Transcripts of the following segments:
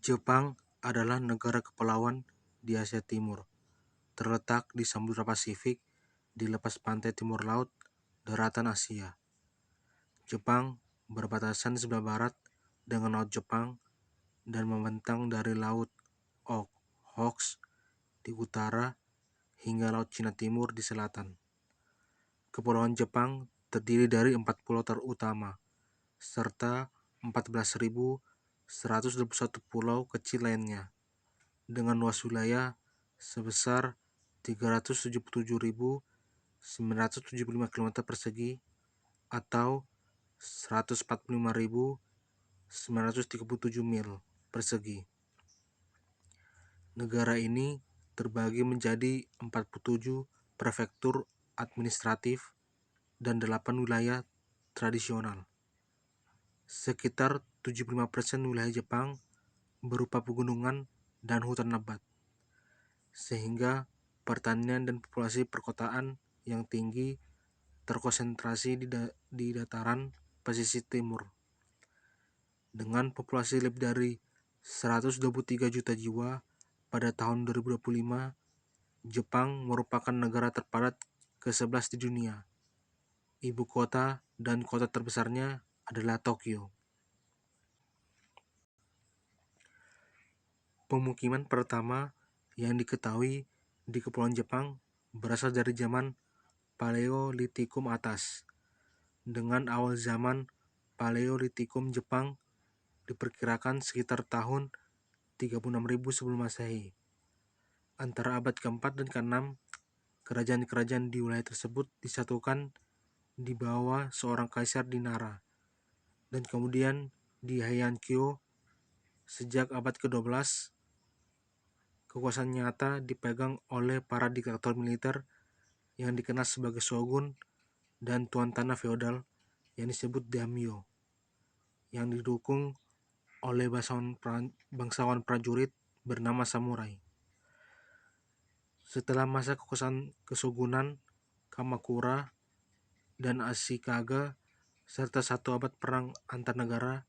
Jepang adalah negara kepulauan di Asia Timur, terletak di Samudra Pasifik di lepas pantai timur laut daratan Asia. Jepang berbatasan di sebelah barat dengan Laut Jepang dan membentang dari Laut Okhotsk di utara hingga Laut Cina Timur di selatan. Kepulauan Jepang terdiri dari 4 pulau terutama, serta 14.121 pulau kecil lainnya, dengan luas wilayah sebesar 377.975 km persegi atau 145.937 mil persegi. Negara ini terbagi menjadi 47 prefektur administratif dan 8 wilayah tradisional. Sekitar 75% wilayah Jepang berupa pegunungan dan hutan lebat, sehingga pertanian dan populasi perkotaan yang tinggi terkonsentrasi di dataran pesisir timur. Dengan populasi lebih dari 123 juta jiwa pada tahun 2025, Jepang merupakan negara terpadat ke-11 di dunia. Ibu kota dan kota terbesarnya adalah Tokyo. Pemukiman pertama yang diketahui di Kepulauan Jepang berasal dari zaman Paleolitikum atas. Dengan awal zaman Paleolitikum Jepang diperkirakan sekitar tahun 36.000 sebelum Masehi. Antara abad ke-4 dan ke-6, kerajaan-kerajaan di wilayah tersebut disatukan di bawah seorang kaisar di Nara, dan kemudian di Heian-kyo. Sejak abad ke-12, kekuasaan nyata dipegang oleh para diktator militer yang dikenal sebagai shogun dan tuan tanah feodal yang disebut daimyo, yang didukung oleh bangsawan prajurit bernama samurai. Setelah masa kekuasaan keshogunan Kamakura dan Ashikaga serta 1 abad perang antar negara,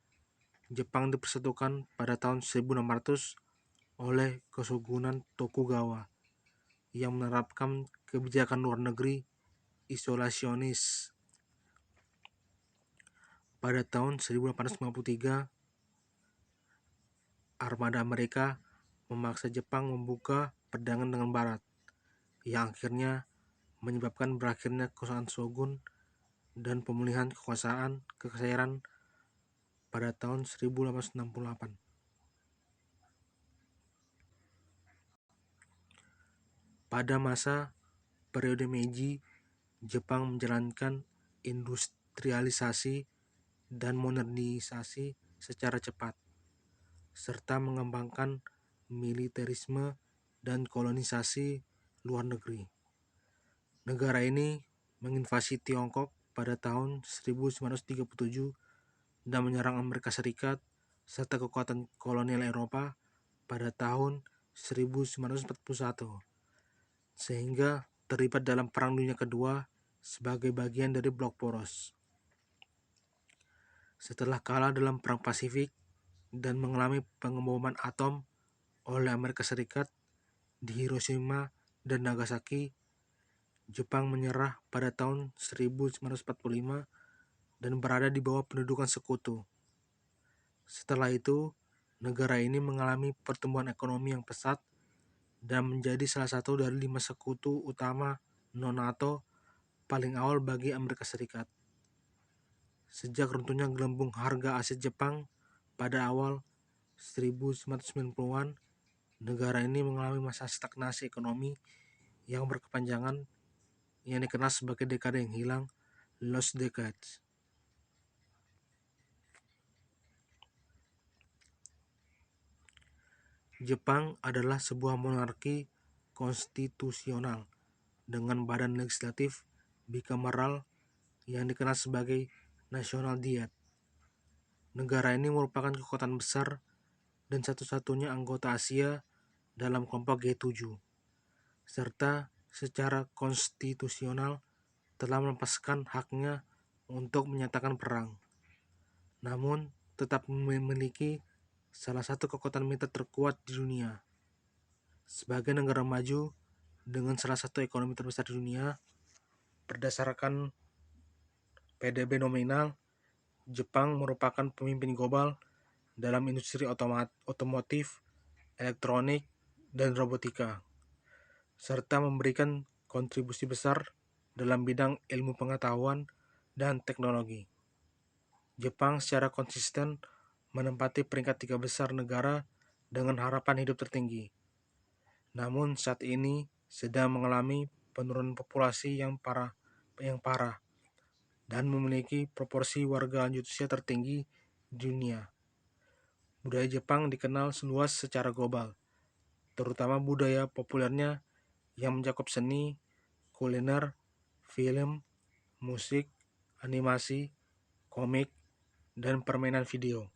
Jepang dipersatukan pada tahun 1600 oleh Keshogunan Tokugawa yang menerapkan kebijakan luar negeri isolasionis. Pada tahun 1853, armada Amerika memaksa Jepang membuka perdagangan dengan Barat, yang akhirnya menyebabkan berakhirnya kekuasaan shogun dan pemulihan kekaisaran pada tahun 1868. Pada masa periode Meiji, Jepang menjalankan industrialisasi dan modernisasi secara cepat, serta mengembangkan militerisme dan kolonisasi luar negeri. Negara ini menginvasi Tiongkok pada tahun 1937 dan menyerang Amerika Serikat serta kekuatan kolonial Eropa pada tahun 1941, sehingga terlibat dalam Perang Dunia Kedua sebagai bagian dari blok poros. Setelah kalah dalam Perang Pasifik dan mengalami pengeboman atom oleh Amerika Serikat di Hiroshima dan Nagasaki, Jepang menyerah pada tahun 1945 dan berada di bawah pendudukan sekutu. Setelah itu, negara ini mengalami pertumbuhan ekonomi yang pesat dan menjadi salah satu dari 5 sekutu utama non-NATO paling awal bagi Amerika Serikat. Sejak runtuhnya gelembung harga aset Jepang pada awal 1990-an, negara ini mengalami masa stagnasi ekonomi yang berkepanjangan yang dikenal sebagai dekade yang hilang, Lost Decades. Jepang adalah sebuah monarki konstitusional dengan badan legislatif bikameral yang dikenal sebagai National Diet. Negara ini merupakan kekuatan besar dan satu-satunya anggota Asia dalam kelompok G7, serta secara konstitusional telah melepaskan haknya untuk menyatakan perang, namun tetap memiliki salah satu kekuatan militer terkuat di dunia. Sebagai negara maju dengan salah satu ekonomi terbesar di dunia, berdasarkan PDB nominal, Jepang merupakan pemimpin global dalam industri otomotif, elektronik, dan robotika, serta memberikan kontribusi besar dalam bidang ilmu pengetahuan dan teknologi. Jepang secara konsisten menempati peringkat 3 besar negara dengan harapan hidup tertinggi. Namun saat ini sedang mengalami penurunan populasi yang parah dan memiliki proporsi warga lanjut usia tertinggi di dunia. Budaya Jepang dikenal luas secara global, terutama budaya populernya yang mencakup seni, kuliner, film, musik, animasi, komik, dan permainan video.